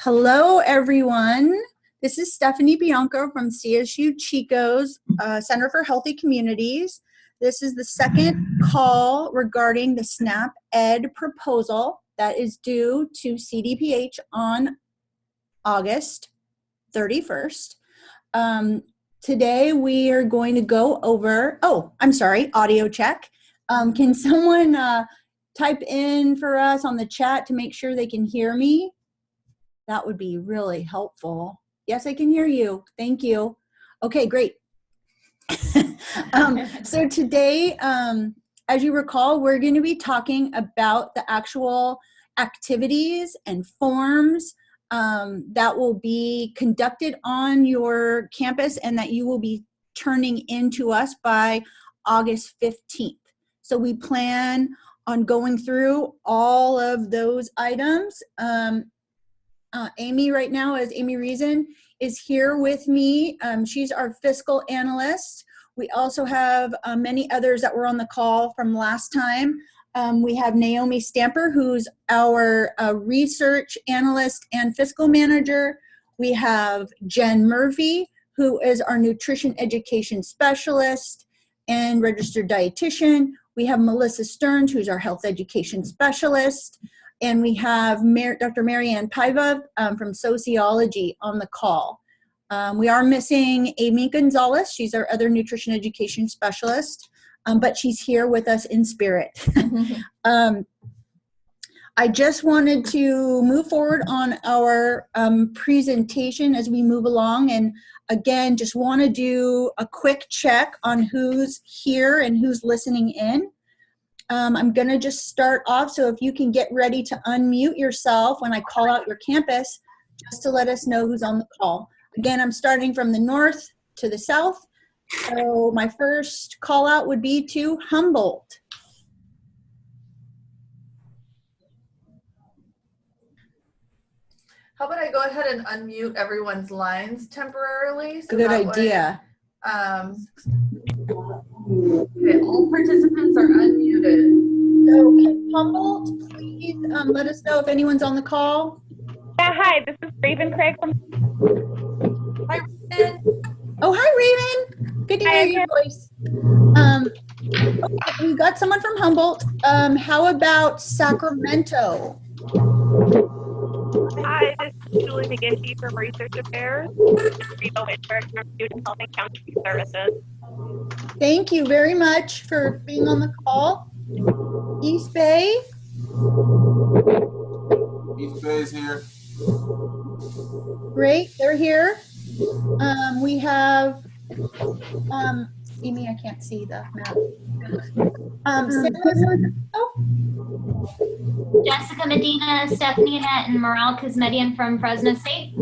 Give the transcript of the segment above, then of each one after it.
Hello, everyone. This is Stephanie Bianco from CSU Chico's Center for Healthy Communities. This is the second call regarding the SNAP Ed proposal that is due to CDPH on August 31st. Today we are going to go over, audio check. Can someone type in for us on the chat to make sure they can hear me? That would be really helpful. Yes, I can hear you. Thank you. Okay, great. So today, as you recall, we're going to be talking about the actual activities and forms that will be conducted on your campus and that you will be turning in to us by August 15th. So we plan on going through all of those items. Amy right now, as Amy Reason, is here with me. She's our fiscal analyst. We also have many others that were on the call from last time. We have Naomi Stamper, who's our research analyst and fiscal manager. We have Jen Murphy, who is our nutrition education specialist and registered dietitian. We have Melissa Stearns, who's our health education specialist. And we have Dr. Marianne Paiva from sociology on the call. We are missing Amy Gonzalez. She's our other nutrition education specialist, but she's here with us in spirit. I just wanted to move forward on our presentation as we move along. And again, just want to do a quick check on who's here and who's listening in. I'm going to just start off, so if you can get ready to unmute yourself when I call out your campus, just to let us know who's on the call. Again, I'm starting from the north to the south. So my first call out would be to Humboldt. How about I go ahead and unmute everyone's lines temporarily? So good idea. Okay, all participants are unmuted. So can Humboldt please let us know if anyone's on the call? Yeah, hi, this is Raven Craig from... Hi, Raven. Oh, hi, Raven. Good to hear your voice. Okay, we got someone from Humboldt. How about Sacramento? Hi, this is Julie McGinty from Research Affairs. Rebo Hitchcock from Student Health and Counseling Services. Thank you very much for being on the call. East Bay? East Bay is here. Great, they're here. We have, Amy, I can't see the map. Jessica Medina, Stephanie Annette, and Morale Kazmedian from Fresno State.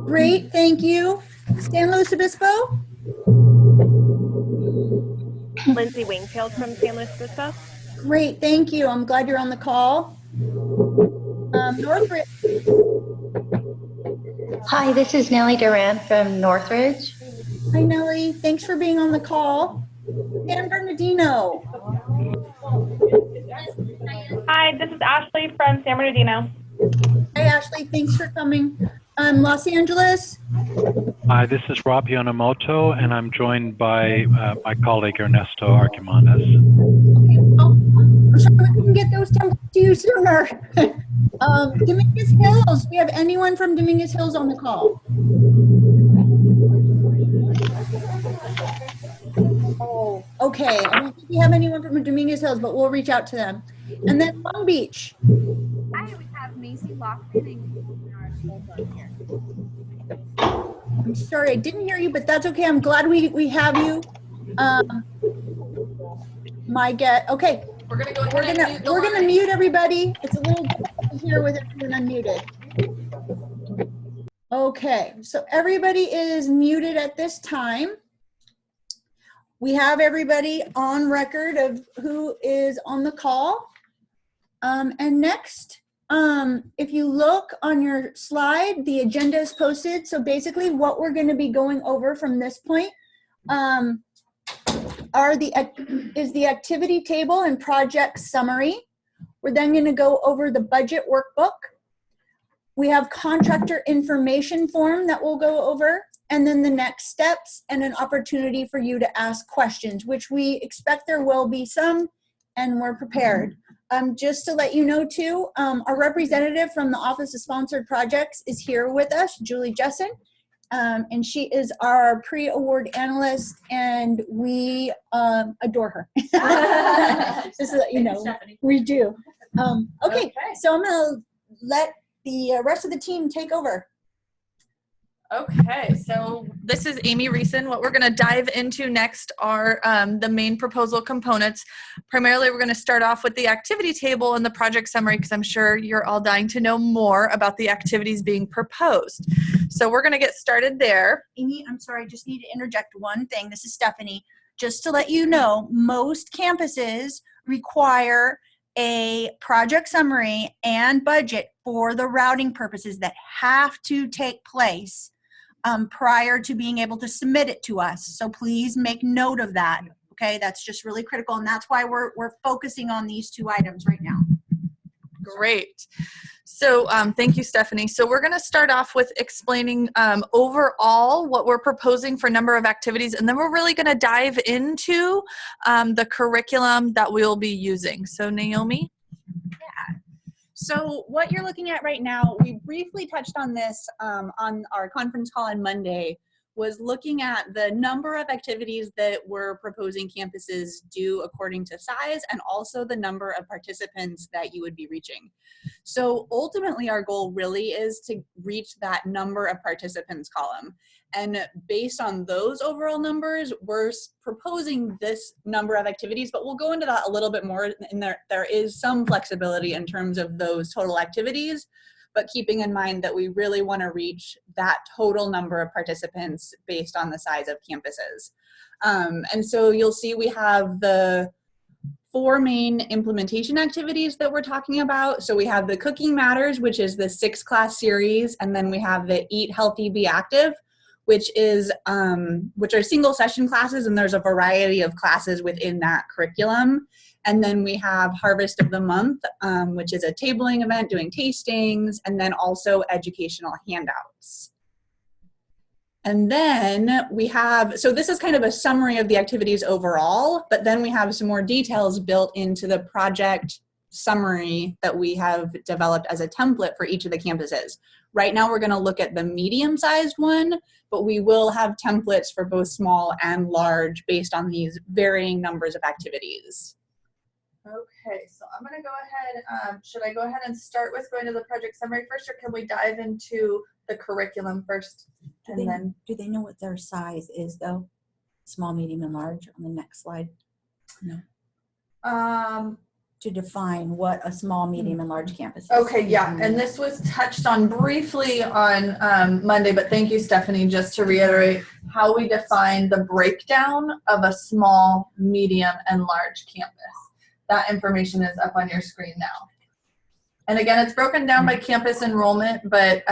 Great, thank you. San Luis Obispo? Lindsay Wingfield from San Luis Obispo. Great, thank you. I'm glad you're on the call. Northridge. Hi, this is Nellie Duran from Northridge. Hi, Nellie. Thanks for being on the call. San Bernardino. Hi, this is Ashley from San Bernardino. Hi, Ashley. Thanks for coming. Los Angeles. Hi, this is Rob Yonemoto, and I'm joined by my colleague Ernesto Archimondes. Okay, well, I'm sorry we couldn't get those templates to you sooner. Dominguez Hills. Do we have anyone from Dominguez Hills on the call? Oh, okay. I don't think we have anyone from Dominguez Hills, but we'll reach out to them. And then Long Beach. Hi, we have Macy Lockman and our both here. I'm sorry, I didn't hear you, but that's okay. I'm glad we have you. Okay. We're gonna mute everybody. It's a little difficult here with everyone unmuted. Okay, so everybody is muted at this time. We have everybody on record of who is on the call. And next, if you look on your slide, the agenda is posted. So basically what we're going to be going over from this point is the activity table and project summary. We're then going to go over the budget workbook. We have contractor information form that we'll go over, and then the next steps and an opportunity for you to ask questions, which we expect there will be some, and we're prepared. Just to let you know too, our representative from the Office of Sponsored Projects is here with us, Julie Jessen, and she is our pre-award analyst, and we adore her. Just to let you know, we do. Okay, so I'm gonna let the rest of the team take over. Okay, so this is Amy Reeson. What we're going to dive into next are the main proposal components. Primarily, we're going to start off with the activity table and the project summary, because I'm sure you're all dying to know more about the activities being proposed. So we're going to get started there. Amy, I'm sorry, I just need to interject one thing. This is Stephanie. Just to let you know, most campuses require a project summary and budget for the routing purposes that have to take place prior to being able to submit it to us. So please make note of that. Okay, that's just really critical, and that's why we're focusing on these two items right now. Great. So thank you, Stephanie. So we're going to start off with explaining overall what we're proposing for number of activities, and then we're really going to dive into the curriculum that we'll be using. So Naomi? So what you're looking at right now, we briefly touched on this on our conference call on Monday, was looking at the number of activities that we're proposing campuses do according to size, and also the number of participants that you would be reaching. So ultimately our goal really is to reach that number of participants column. And based on those overall numbers, we're proposing this number of activities, but we'll go into that a little bit more, and there is some flexibility in terms of those total activities, but keeping in mind that we really want to reach that total number of participants based on the size of campuses. And so you'll see we have the 4 main implementation activities that we're talking about. So we have the Cooking Matters, which is the 6-class series, and then we have the Eat Healthy, Be Active, which are single session classes, and there's a variety of classes within that curriculum. And then we have Harvest of the Month, which is a tabling event doing tastings, and then also educational handouts. And then we have, so this is kind of a summary of the activities overall, but then we have some more details built into the project summary that we have developed as a template for each of the campuses. Right now we're going to look at the medium-sized one, but we will have templates for both small and large based on these varying numbers of activities. Okay, so I'm going to go ahead. Should I go ahead and start with going to the project summary first, or can we dive into the curriculum first? Do they know what their size is though? Small, medium, and large on the next slide? No. To define what a small, medium, and large campus is. Okay, yeah, and this was touched on briefly on Monday, but thank you, Stephanie, just to reiterate how we define the breakdown of a small, medium, and large campus. That information is up on your screen now. And again, it's broken down by campus enrollment, but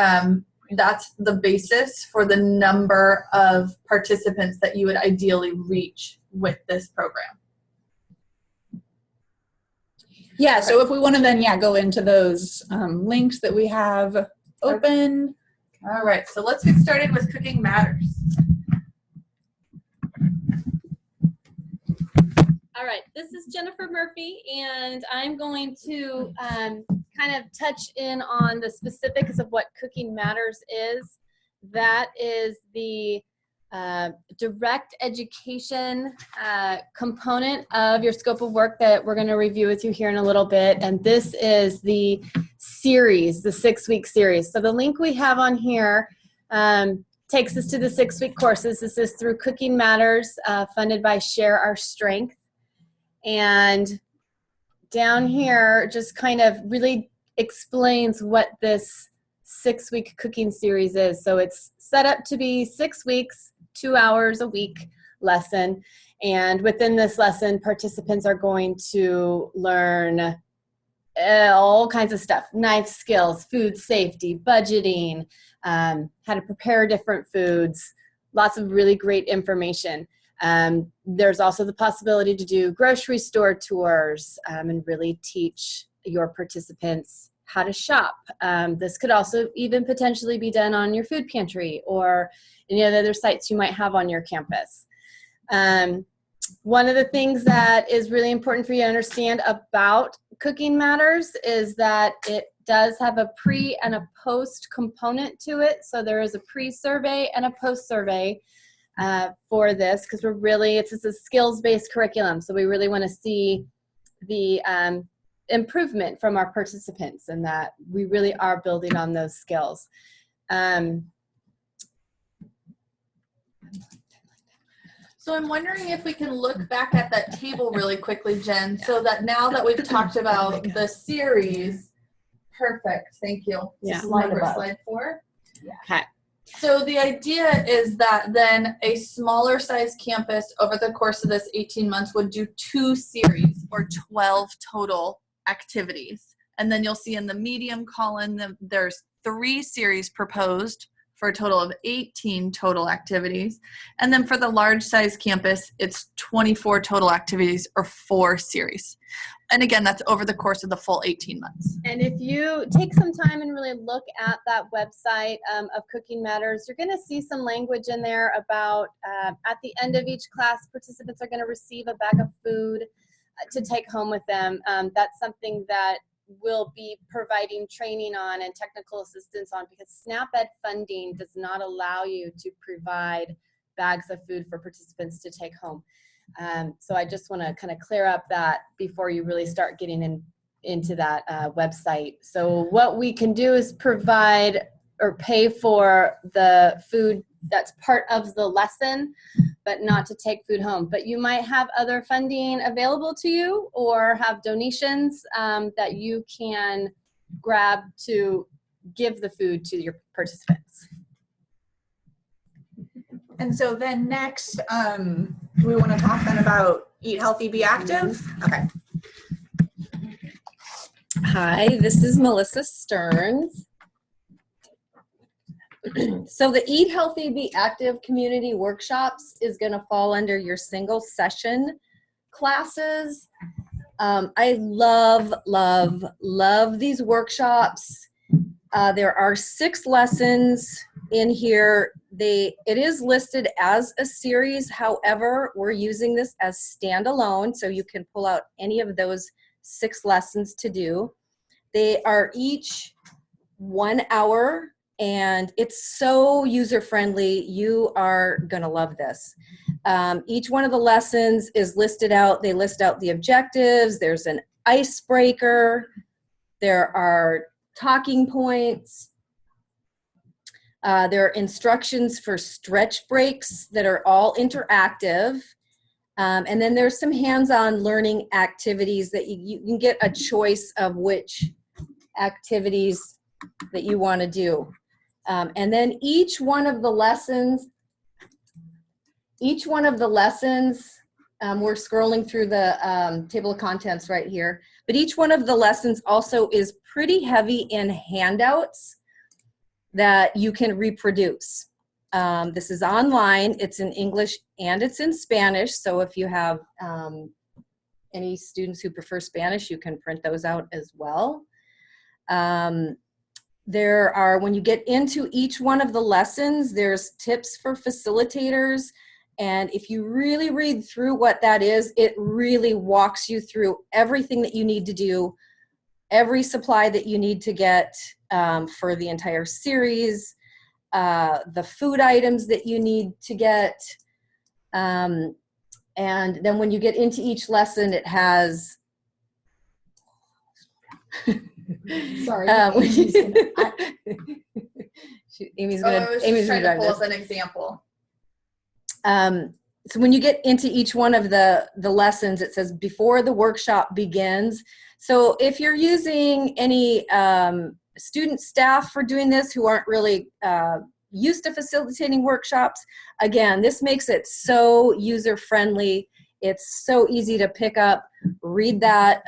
that's the basis for the number of participants that you would ideally reach with this program. Yeah, so if we want to then, go into those links that we have open. All right, so let's get started with Cooking Matters. All right, this is Jennifer Murphy, and I'm going to kind of touch in on the specifics of what Cooking Matters is. That is the direct education component of your scope of work that we're going to review with you here in a little bit. And this is the series, the 6-week series. So the link we have on here takes us to the 6-week courses. This is through Cooking Matters, funded by Share Our Strength. And down here just kind of really explains what this 6-week cooking series is. So it's set up to be 6 weeks, 2 hours a week lesson. And within this lesson, participants are going to learn all kinds of stuff: knife skills, food safety, budgeting, how to prepare different foods, lots of really great information. There's also the possibility to do grocery store tours and really teach your participants how to shop. This could also even potentially be done on your food pantry or any of the other sites you might have on your campus. One of the things that is really important for you to understand about Cooking Matters is that it does have a pre and a post component to it. So there is a pre-survey and a post-survey for this, because it's a skills-based curriculum. So we really want to see the improvement from our participants and that we really are building on those skills. So I'm wondering if we can look back at that table really quickly, Jen, so that now that we've talked about the series, perfect, thank you. Yeah. Slide 4. Okay. So the idea is that then a smaller size campus over the course of this 18 months would do 2 series or 12 total activities. And then you'll see in the medium column, there's 3 series proposed for a total of 18 total activities. And then for the large size campus, it's 24 total activities or 4 series. And again, that's over the course of the full 18 months. And if you take some time and really look at that website of Cooking Matters, you're going to see some language in there about at the end of each class, participants are going to receive a bag of food to take home with them. That's something that we'll be providing training on and technical assistance on, because SNAP Ed funding does not allow you to provide bags of food for participants to take home. So I just want to kind of clear up that before you really start getting into that website. So what we can do is provide or pay for the food that's part of the lesson, but not to take food home. But you might have other funding available to you or have donations that you can grab to give the food to your participants. And so then next, we want to talk then about Eat Healthy, Be Active. Okay. Hi, this is Melissa Stearns. So the Eat Healthy, Be Active community workshops is going to fall under your single session classes. I love, love, love these workshops. There are 6 lessons in here. It is listed as a series. However, we're using this as standalone, so you can pull out any of those 6 lessons to do. They are each 1 hour, and it's so user-friendly. You are gonna love this. Each one of the lessons is listed out. They list out the objectives. There's an icebreaker. There are talking points. There are instructions for stretch breaks that are all interactive. And then there's some hands-on learning activities that you can get a choice of which activities that you want to do. And then each one of the lessons, we're scrolling through the table of contents right here, but each one of the lessons also is pretty heavy in handouts that you can reproduce. This is online, it's in English and it's in Spanish, so if you have any students who prefer Spanish, you can print those out as well. There are, when you get into each one of the lessons, there's tips for facilitators, and if you really read through what that is, it really walks you through everything that you need to do, every supply that you need to get for the entire series, the food items that you need to get, and then when you get into each lesson, it has Sorry. Amy's I gonna was Amy's just trying gonna to drive pull this. up an example. So when you get into each one of the lessons, it says before the workshop begins. So if you're using any student staff for doing this who aren't really used to facilitating workshops, again, this makes it so user-friendly. It's so easy to pick up, read that,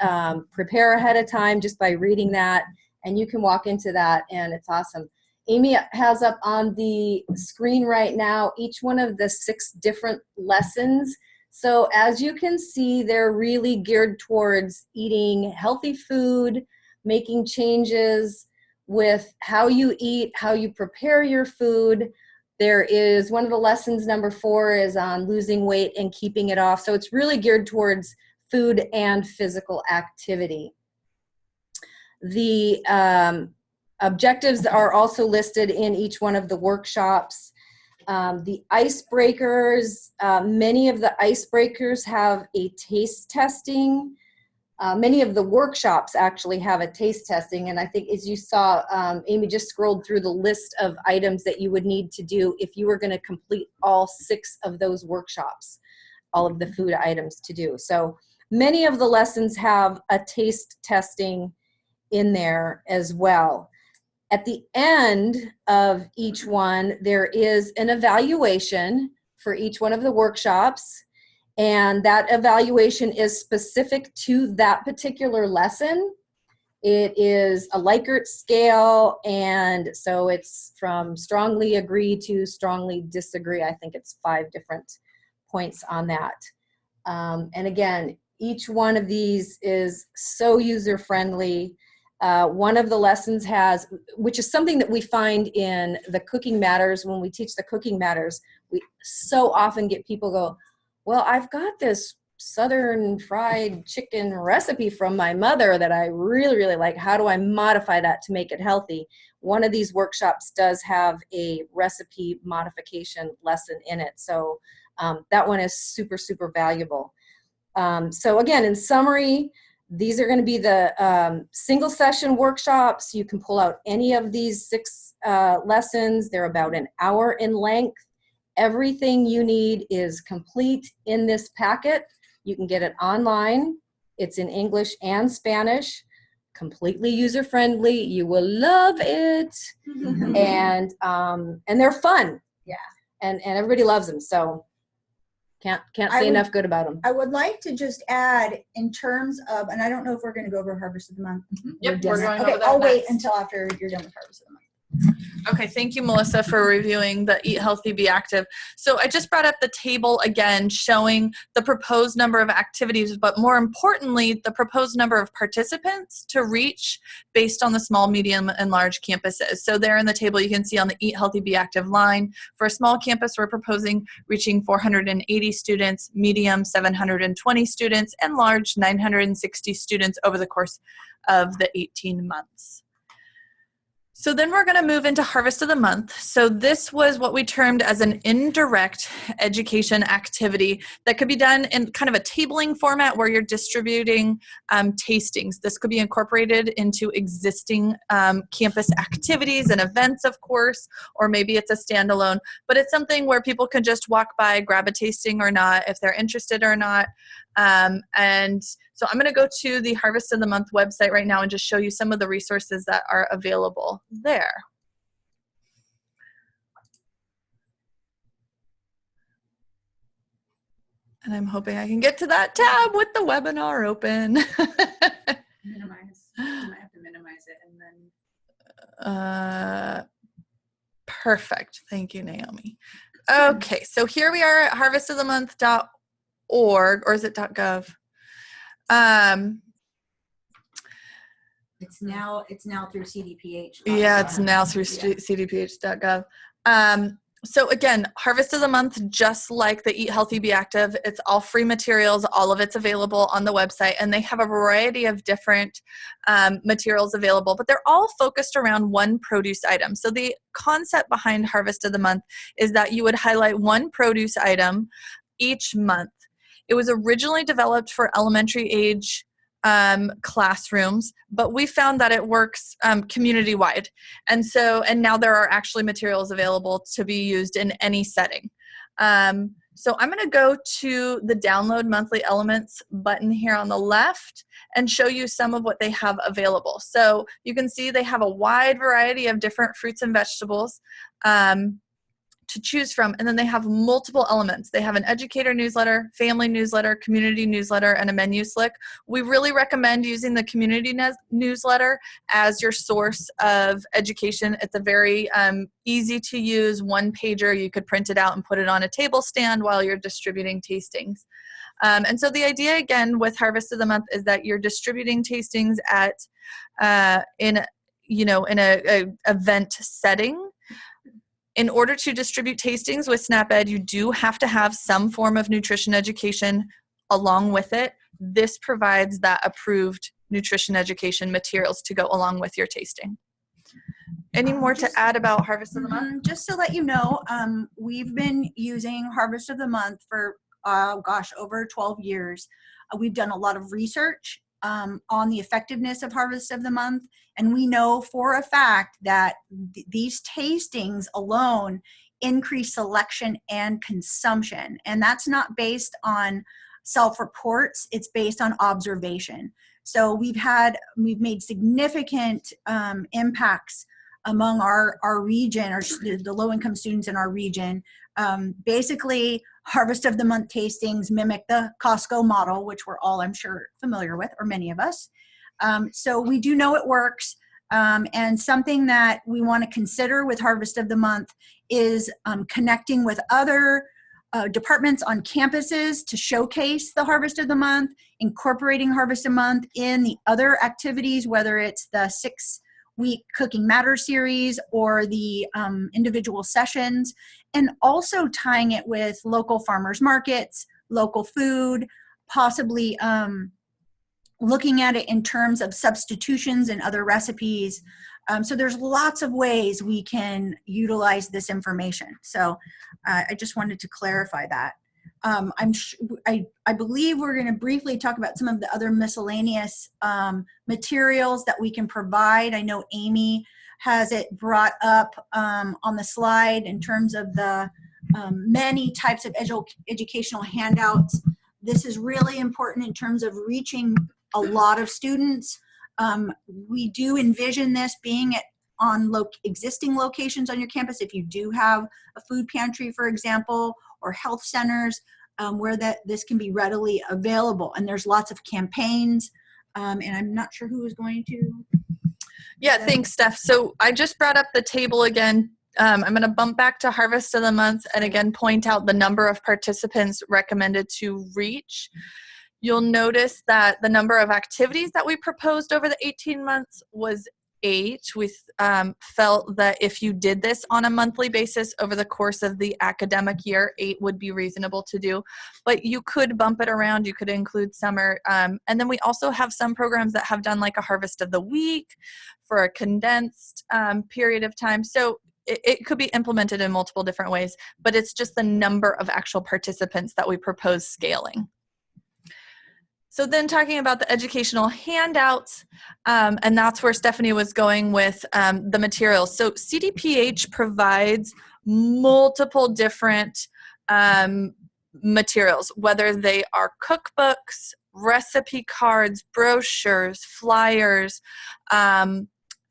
prepare ahead of time just by reading that, and you can walk into that, and it's awesome. Amy has up on the screen right now each one of the 6 different lessons. So as you can see, they're really geared towards eating healthy food, making changes with how you eat, how you prepare your food. There is one of the lessons, number 4, is on losing weight and keeping it off. So it's really geared towards food and physical activity. The objectives are also listed in each one of the workshops. The icebreakers, many of the icebreakers have a taste testing. Many of the workshops actually have a taste testing, and I think as you saw, Amy just scrolled through the list of items that you would need to do if you were going to complete all 6 of those workshops, all of the food items to do. So many of the lessons have a taste testing in there as well. At the end of each one, there is an evaluation for each one of the workshops. And that evaluation is specific to that particular lesson. It is a Likert scale, and so it's from strongly agree to strongly disagree. I think it's 5 different points on that. And again, each one of these is so user-friendly. One of the lessons has, which is something that we find in the Cooking Matters, when we teach the Cooking Matters, we so often get people go, well, I've got this Southern fried chicken recipe from my mother that I really, really like. How do I modify that to make it healthy? One of these workshops does have a recipe modification lesson in it. So that one is super, super valuable. So again, in summary, these are going to be the single session workshops. You can pull out any of these 6 lessons. They're about an hour in length. Everything you need is complete in this packet. You can get it online. It's in English and Spanish, completely user-friendly. You will love it. And they're fun. Yeah. And everybody loves them. So can't say enough good about them. I would like to just add in terms of, and I don't know if we're going to go over Harvest of the Month. Yep, we're going Okay, over that I'll wait next. until after you're done with Harvest of the Month. Okay, thank you, Melissa, for reviewing the Eat Healthy, Be Active. So I just brought up the table again, showing the proposed number of activities, but more importantly, the proposed number of participants to reach based on the small, medium, and large campuses. So there in the table, you can see on the Eat Healthy, Be Active line, for a small campus, we're proposing reaching 480 students, medium 720 students, and large 960 students over the course of the 18 months. So then we're going to move into Harvest of the Month. So this was what we termed as an indirect education activity that could be done in kind of a tabling format where you're distributing tastings. This could be incorporated into existing campus activities and events, of course, or maybe it's a standalone, but it's something where people can just walk by, grab a tasting or not, if they're interested or not. And so I'm going to go to the Harvest of the Month website right now and just show you some of the resources that are available there. And I'm hoping I can get to that tab with the webinar open. Minimize. I might have to minimize it and then. Perfect. Thank you, Naomi. Okay, so here we are at harvestofthemonth.org, or is it .gov? It's now through CDPH. Yeah, it's now through cdph.gov. So again, Harvest of the Month, just like the Eat Healthy, Be Active, it's all free materials. All of it's available on the website, and they have a variety of different materials available, but they're all focused around one produce item. So the concept behind Harvest of the Month is that you would highlight one produce item each month. It was originally developed for elementary age classrooms, but we found that it works community-wide. And now there are actually materials available to be used in any setting. So I'm going to go to the Download Monthly Elements button here on the left and show you some of what they have available. So you can see they have a wide variety of different fruits and vegetables to choose from, and then they have multiple elements. They have an educator newsletter, family newsletter, community newsletter, and a menu slick. We really recommend using the community newsletter as your source of education. It's a very easy to use one-pager. You could print it out and put it on a table stand while you're distributing tastings. And so the idea, again, with Harvest of the Month is that you're distributing tastings at in a event setting. In order to distribute tastings with SNAP-Ed, you do have to have some form of nutrition education along with it. This provides that approved nutrition education materials to go along with your tasting. Any more to add about Harvest of the Month? Just to let you know, we've been using Harvest of the Month for, over 12 years. We've done a lot of research on the effectiveness of Harvest of the Month, and we know for a fact that these tastings alone increase selection and consumption. And that's not based on self-reports, it's based on observation. So we've made significant impacts among our region, or the low-income students in our region. Basically, Harvest of the Month tastings mimic the Costco model, which we're all, I'm sure, familiar with, or many of us. So we do know it works. And something that we want to consider with Harvest of the Month is connecting with other departments on campuses to showcase the Harvest of the Month, incorporating Harvest of the Month in the other activities, whether it's the 6-week Cooking Matters series or the individual sessions, and also tying it with local farmers markets, local food, possibly looking at it in terms of substitutions and other recipes. So there's lots of ways we can utilize this information. So I just wanted to clarify that. I believe we're going to briefly talk about some of the other miscellaneous materials that we can provide. I know Amy has it brought up on the slide in terms of the many types of educational handouts. This is really important in terms of reaching a lot of students. We do envision this being on existing locations on your campus. If you do have a food pantry, for example, or health centers where this can be readily available. And there's lots of campaigns. And I'm not sure who is going to. Yeah, thanks, Steph. So I just brought up the table again. I'm going to bump back to Harvest of the Month and again point out the number of participants recommended to reach. You'll notice that the number of activities that we proposed over the 18 months was 8. We felt that if you did this on a monthly basis over the course of the academic year, 8 would be reasonable to do. But you could bump it around. You could include summer. And then we also have some programs that have done like a Harvest of the Week for a condensed period of time. So it could be implemented in multiple different ways, but it's just the number of actual participants that we propose scaling. So then talking about the educational handouts, and that's where Stephanie was going with the materials. So CDPH provides multiple different materials, whether they are cookbooks, recipe cards, brochures, flyers,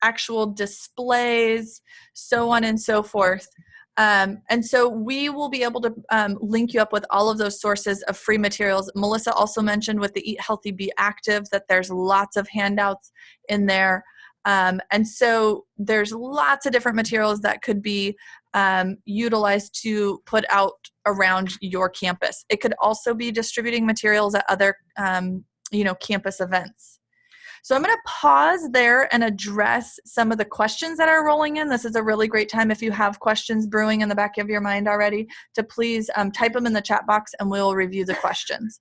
actual displays, so on and so forth. And so we will be able to link you up with all of those sources of free materials. Melissa also mentioned with the Eat Healthy, Be Active that there's lots of handouts in there. And so there's lots of different materials that could be utilized to put out around your campus. It could also be distributing materials at other campus events. So I'm going to pause there and address some of the questions that are rolling in. This is a really great time if you have questions brewing in the back of your mind already to please type them in the chat box and we'll review the questions.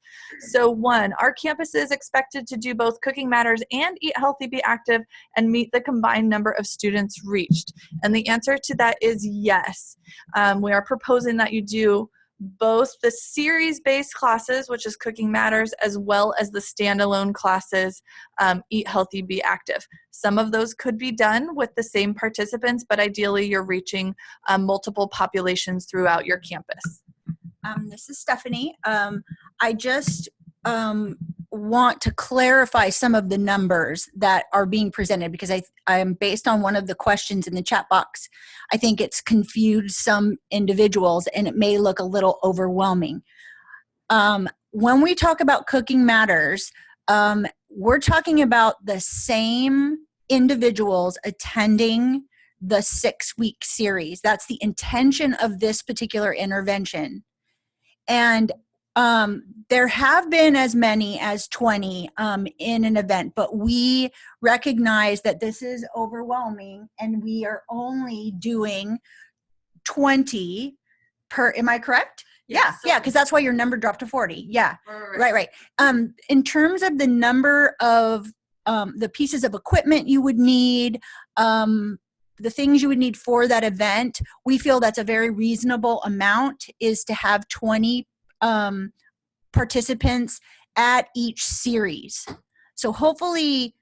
So 1, our campus is expected to do both Cooking Matters and Eat Healthy, Be Active and meet the combined number of students reached. And the answer to that is yes. We are proposing that you do both the series-based classes, which is Cooking Matters, as well as the standalone classes, Eat Healthy, Be Active. Some of those could be done with the same participants, but ideally you're reaching multiple populations throughout your campus. This is Stephanie. I just want to clarify some of the numbers that are being presented because I am based on one of the questions in the chat box. I think it's confused some individuals and it may look a little overwhelming. When we talk about Cooking Matters, we're talking about the same individuals attending the 6-week series. That's the intention of this particular intervention. And There have been as many as 20 in an event, but we recognize that this is overwhelming and we are only doing 20 per, am I correct? Yeah, because that's why your number dropped to 40. Yeah, right. In terms of the number of the pieces of equipment you would need, the things you would need for that event, we feel that's a very reasonable amount, is to have 20 participants at each series. So hopefully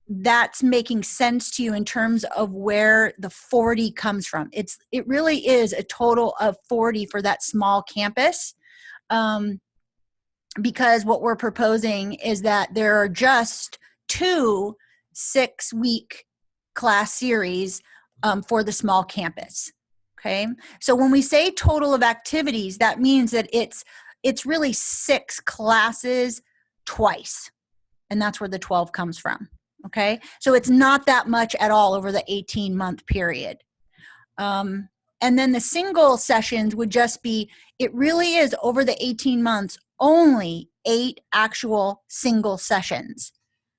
that's making sense to you in terms of where the 40 comes from. It really is a total of 40 for that small campus, because what we're proposing is that there are just 2 6-week class series for the small campus. Okay, so when we say total of activities, that means that it's really 6 classes twice, and that's where the 12 comes from. Okay, so it's not that much at all over the 18-month period. And then the single sessions would just be, it really is over the 18 months, only 8 actual single sessions.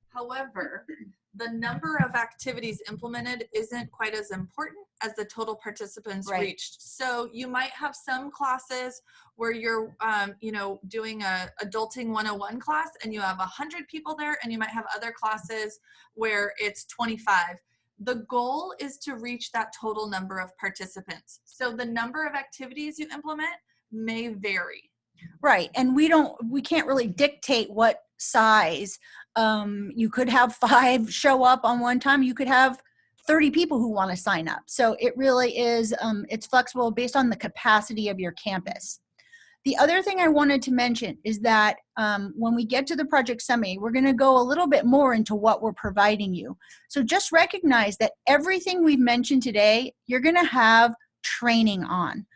However, the number of activities implemented isn't quite as important as the total participants reached. So you might have some classes where you're, doing a adulting 101 class and you have 100 people there, and you might have other classes where it's 25. The goal is to reach that total number of participants. So the number of activities you implement may vary. Right, and we can't really dictate what size. You could have 5 show up on one time. You could have 30 people who want to sign up. So it really is, it's flexible based on the capacity of your campus. The other thing I wanted to mention is that when we get to the project summary, we're going to go a little bit more into what we're providing you. So just recognize that everything we've mentioned today, you're going to have training on.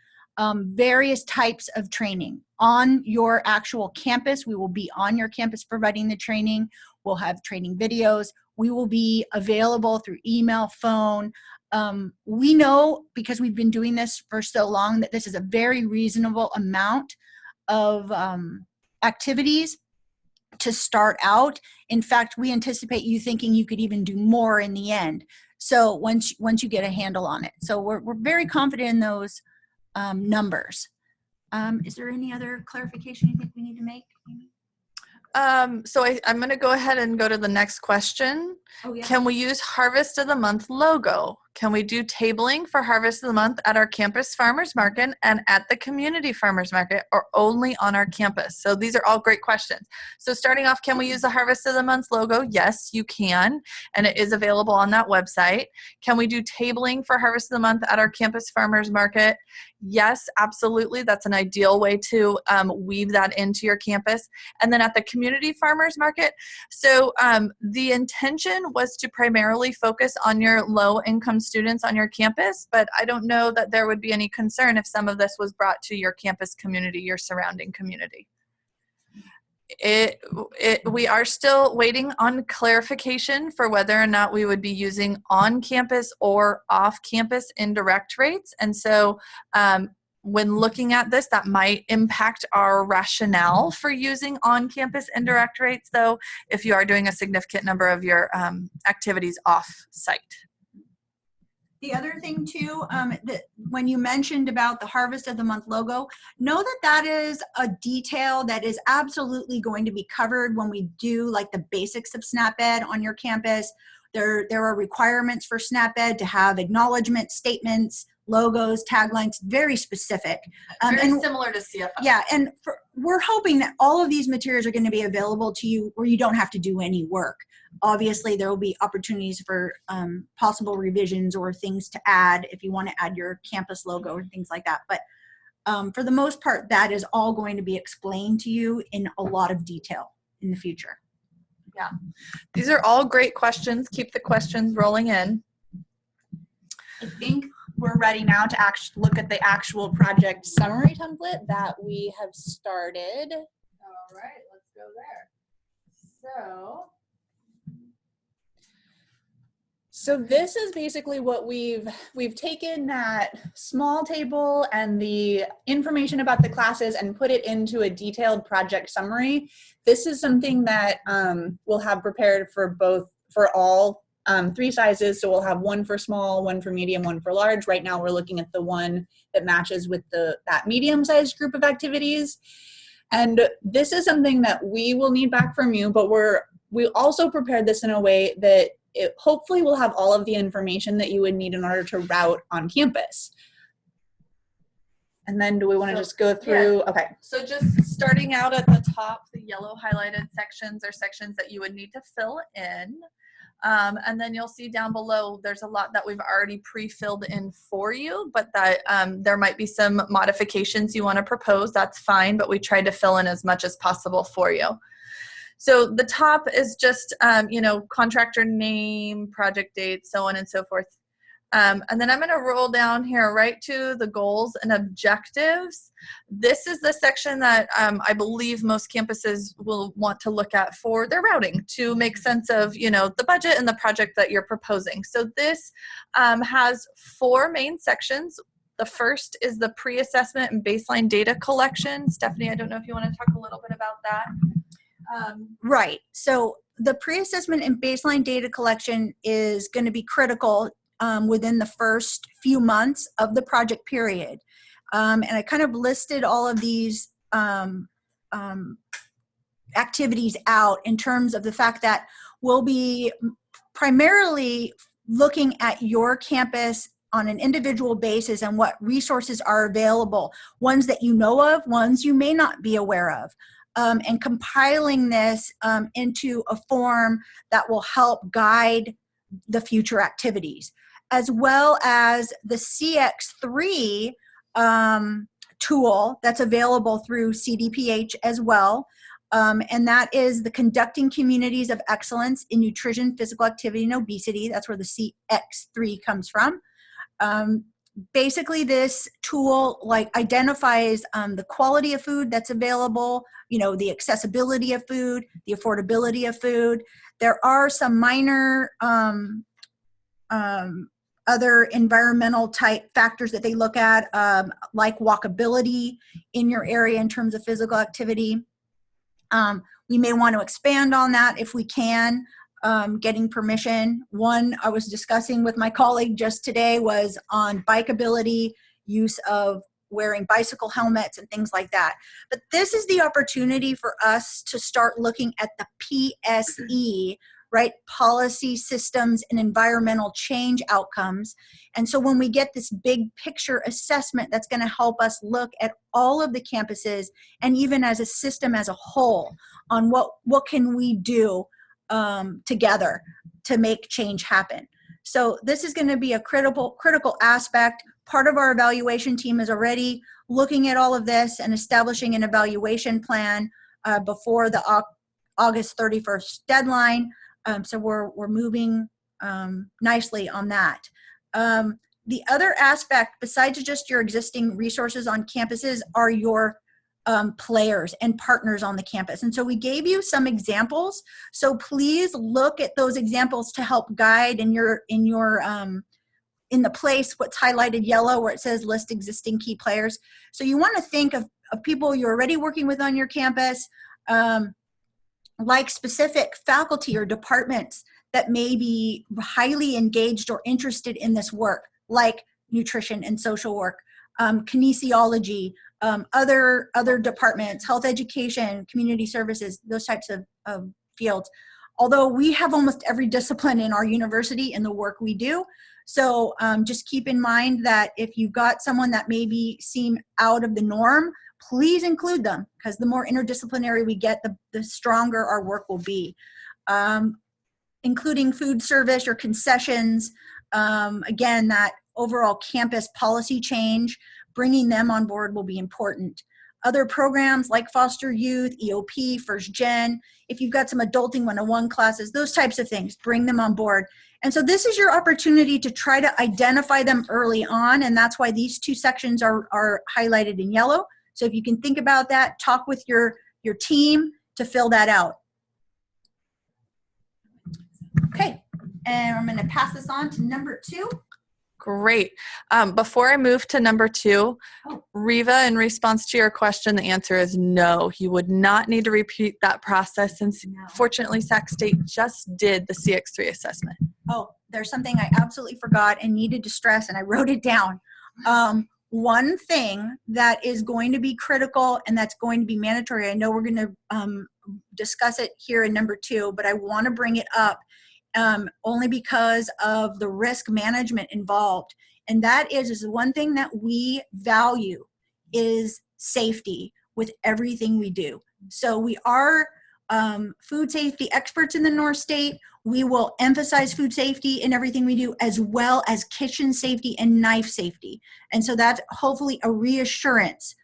Various types of training on your actual campus. We will be on your campus providing the training. We'll have training videos. We will be available through email, phone. We know, because we've been doing this for so long, that this is a very reasonable amount of activities to start out. In fact, we anticipate you thinking you could even do more in the end. So once you get a handle on it. So we're very confident in those numbers. Is there any other clarification you think we need to make, Amy? So I'm going to go ahead and go to the next question. Oh, yeah. Can we use Harvest of the Month logo? Can we do tabling for Harvest of the Month at our campus farmers market and at the community farmers market, or only on our campus? So these are all great questions. So starting off, can we use the Harvest of the Month logo? Yes, you can, and it is available on that website. Can we do tabling for Harvest of the Month at our campus farmers market? Yes, absolutely. That's an ideal way to weave that into your campus. And then at the community farmers market, so the intention was to primarily focus on your low-income students on your campus, but I don't know that there would be any concern if some of this was brought to your campus community, your surrounding community. We are still waiting on clarification for whether or not we would be using on-campus or off-campus indirect rates. And so when looking at this, that might impact our rationale for using on-campus indirect rates, though, if you are doing a significant number of your activities off-site. The other thing too, that when you mentioned about the Harvest of the Month logo, know that that is a detail that is absolutely going to be covered when we do like the basics of SNAP-Ed on your campus. There are requirements for SNAP-Ed to have acknowledgement statements, logos, taglines, very specific. Very similar to CFO. Yeah, and we're hoping that all of these materials are going to be available to you where you don't have to do any work. Obviously, there will be opportunities for possible revisions or things to add if you want to add your campus logo or things like that. But for the most part, that is all going to be explained to you in a lot of detail in the future. Yeah, these are all great questions. Keep the questions rolling in. I think we're ready now to actually look at the actual project summary template that we have started. All right, let's go there. So this is basically what we've taken that small table and the information about the classes and put it into a detailed project summary. This is something that we'll have prepared for all 3 sizes. So we'll have one for small, one for medium, one for large. Right now we're looking at the one that matches with that medium-sized group of activities. And this is something that we will need back from you, but we also prepared this in a way that it hopefully will have all of the information that you would need in order to route on campus. And then do we want to just go through? Yeah. Okay. So just starting out at the top, the yellow highlighted sections are sections that you would need to fill in. And then you'll see down below, there's a lot that we've already pre-filled in for you, but that there might be some modifications you want to propose. That's fine, but we tried to fill in as much as possible for you. So the top is just, contractor name, project date, so on and so forth. And then I'm going to roll down here right to the goals and objectives. This is the section that I believe most campuses will want to look at for their routing to make sense of, the budget and the project that you're proposing. So this has 4 main sections. The first is the pre-assessment and baseline data collection. Stephanie, I don't know if you want to talk a little bit about that. Right. So the pre-assessment and baseline data collection is going to be critical within the first few months of the project period. And I kind of listed all of these activities out in terms of the fact that we'll be primarily looking at your campus on an individual basis and what resources are available, ones that you know of, ones you may not be aware of. And compiling this into a form that will help guide the future activities, as well as the CX3 tool that's available through CDPH as well. And that is the Conducting Communities of Excellence in Nutrition, Physical Activity, and Obesity. That's where the CX3 comes from. Basically, this tool identifies the quality of food that's available, the accessibility of food, the affordability of food. There are some minor other environmental type factors that they look at, like walkability in your area in terms of physical activity. We may want to expand on that if we can. Getting permission. One I was discussing with my colleague just today was on bikeability, use of wearing bicycle helmets and things like that. But this is the opportunity for us to start looking at the PSE, right? Policy, systems, and environmental change outcomes. And so when we get this big picture assessment, that's going to help us look at all of the campuses and even as a system as a whole on what can we do together to make change happen. So this is going to be a critical aspect. Part of our evaluation team is already looking at all of this and establishing an evaluation plan before the August 31st deadline. So we're moving nicely on that. The other aspect, besides just your existing resources on campuses, are your players and partners on the campus. And so we gave you some examples. So please look at those examples to help guide in the place what's highlighted yellow where it says list existing key players. So you want to think of people you're already working with on your campus, like specific faculty or departments that may be highly engaged or interested in this work, like nutrition and social work, kinesiology, other departments, health education, community services, those types of fields. Although we have almost every discipline in our university in the work we do. So just keep in mind that if you've got someone that maybe seem out of the norm, please include them, because the more interdisciplinary we get, the stronger our work will be. Including food service or concessions, again, that overall campus policy change, bringing them on board will be important. Other programs like Foster Youth, EOP, First Gen, if you've got some Adulting 101 classes, those types of things, bring them on board. And so this is your opportunity to try to identify them early on, and that's why these 2 sections are highlighted in yellow. So if you can think about that, talk with your team to fill that out. Okay, And I'm going to pass this on to number 2. Great. Before I move to number 2, Riva, in response to your question, the answer is no. You would not need to repeat that process since fortunately Sac State just did the CX3 assessment. Oh, there's something I absolutely forgot and needed to stress, and I wrote it down. One thing that is going to be critical and that's going to be mandatory, I know we're going to discuss it here in number 2, but I want to bring it up only because of the risk management involved. And that is one thing that we value is safety with everything we do. So we are food safety experts in the North State. We will emphasize food safety in everything we do, as well as kitchen safety and knife safety. And so that's hopefully a reassurance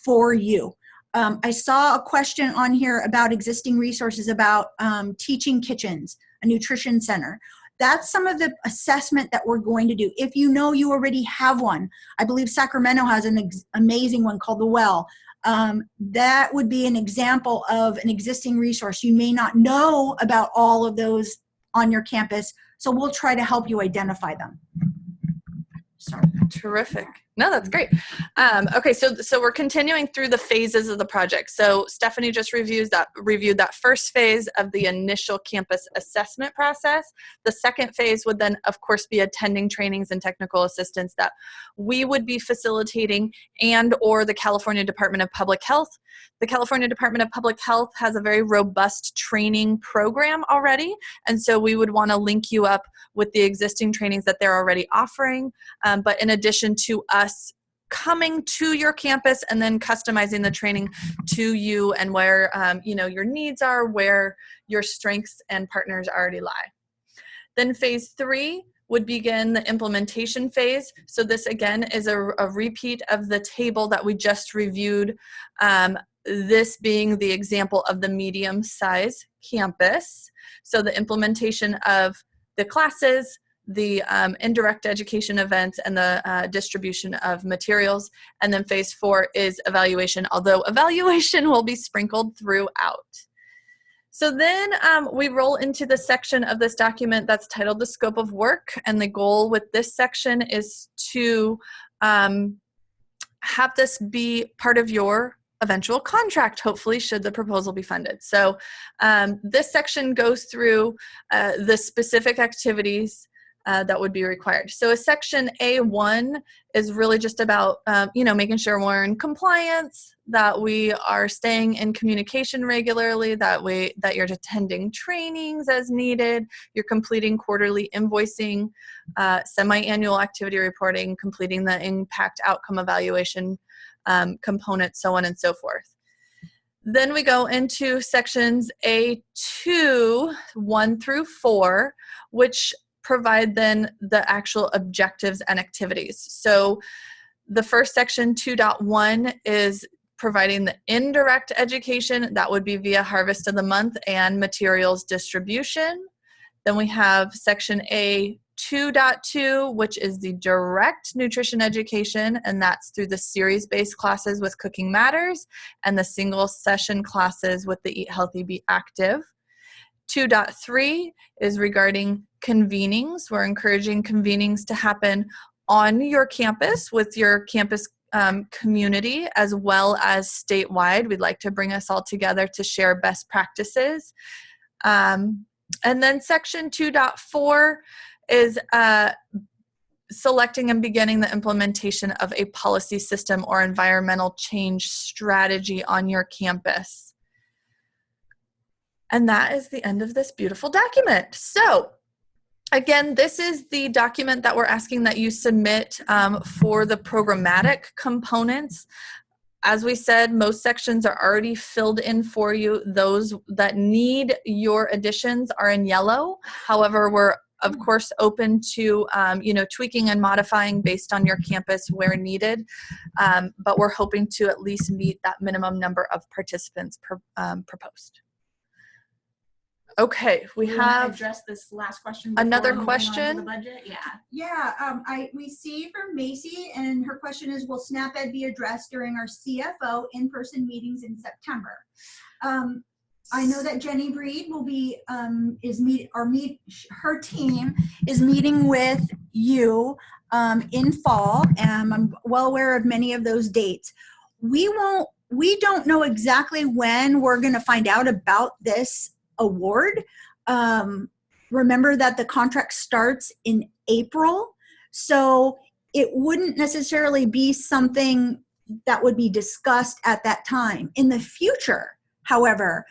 for you. I saw a question on here about existing resources about teaching kitchens, a nutrition center. That's some of the assessment that we're going to do. If you know you already have one, I believe Sacramento has an amazing one called The Well. That would be an example of an existing resource. You may not know about all of those on your campus, so we'll try to help you identify them. Sorry. Terrific. No, that's great. Okay, so we're continuing through the phases of the project. So Stephanie just reviewed that first phase of the initial campus assessment process. The second phase would then, of course, be attending trainings and technical assistance that we would be facilitating, and or the California Department of Public Health. The California Department of Public Health has a very robust training program already, and so we would want to link you up with the existing trainings that they're already offering. But in addition to us coming to your campus and then customizing the training to you and where your needs are, where your strengths and partners already lie. Then phase 3 would begin the implementation phase. So this again is a repeat of the table that we just reviewed, this being the example of the medium size campus. So the implementation of the classes, the indirect education events, and the distribution of materials. And then phase 4 is evaluation, although evaluation will be sprinkled throughout. So then we roll into the section of this document that's titled the scope of work. And the goal with this section is to have this be part of your eventual contract, hopefully, should the proposal be funded. So this section goes through the specific activities that would be required. So a section A1 is really just about, making sure we're in compliance, that we are staying in communication regularly, that you're attending trainings as needed, you're completing quarterly invoicing, semi-annual activity reporting, completing the impact outcome evaluation component, so on and so forth. Then we go into sections A2, 1 through 4, which provide then the actual objectives and activities. So the first section, 2.1, is providing the indirect education. That would be via Harvest of the Month and materials distribution. Then we have section A 2.2, which is the direct nutrition education, and that's through the series-based classes with Cooking Matters and the single session classes with the Eat Healthy, Be Active. 2.3 is regarding convenings. We're encouraging convenings to happen on your campus with your campus community as well as statewide. We'd like to bring us all together to share best practices. And then section 2.4 is selecting and beginning the implementation of a policy system or environmental change strategy on your campus. And that is the end of this beautiful document. So again, this is the document that we're asking that you submit for the programmatic components. As we said, most sections are already filled in for you. Those that need your additions are in yellow. However, we're of course open to tweaking and modifying based on your campus where needed. But we're hoping to at least meet that minimum number of participants proposed. Okay, we have address this last question. Another before moving on to question? the budget. Yeah. We see from Macy, and her question is, will SNAP-Ed be addressed during our CFO in-person meetings in September? I know that Jenny Breed will be, her team is meeting with you in fall, and I'm well aware of many of those dates. We don't know exactly when we're going to find out about this award. Remember that the contract starts in April, so it wouldn't necessarily be something that would be discussed at that time. In the future, however,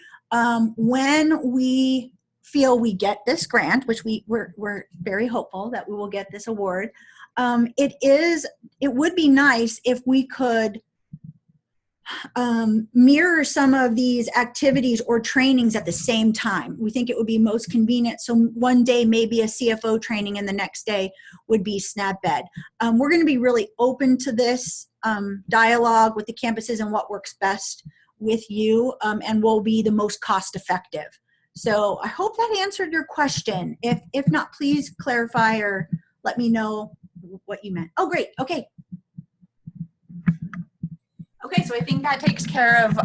when we feel we get this grant, which we're very hopeful that we will get this award, it would be nice if we could mirror some of these activities or trainings at the same time. We think it would be most convenient. So one day maybe a CFO training and the next day would be SNAP-Ed. We're going to be really open to this dialogue with the campuses and what works best with you, and will be the most cost effective. So I hope that answered your question. If not, please clarify or let me know what you meant. Oh, great. Okay. Okay, so I think that takes care of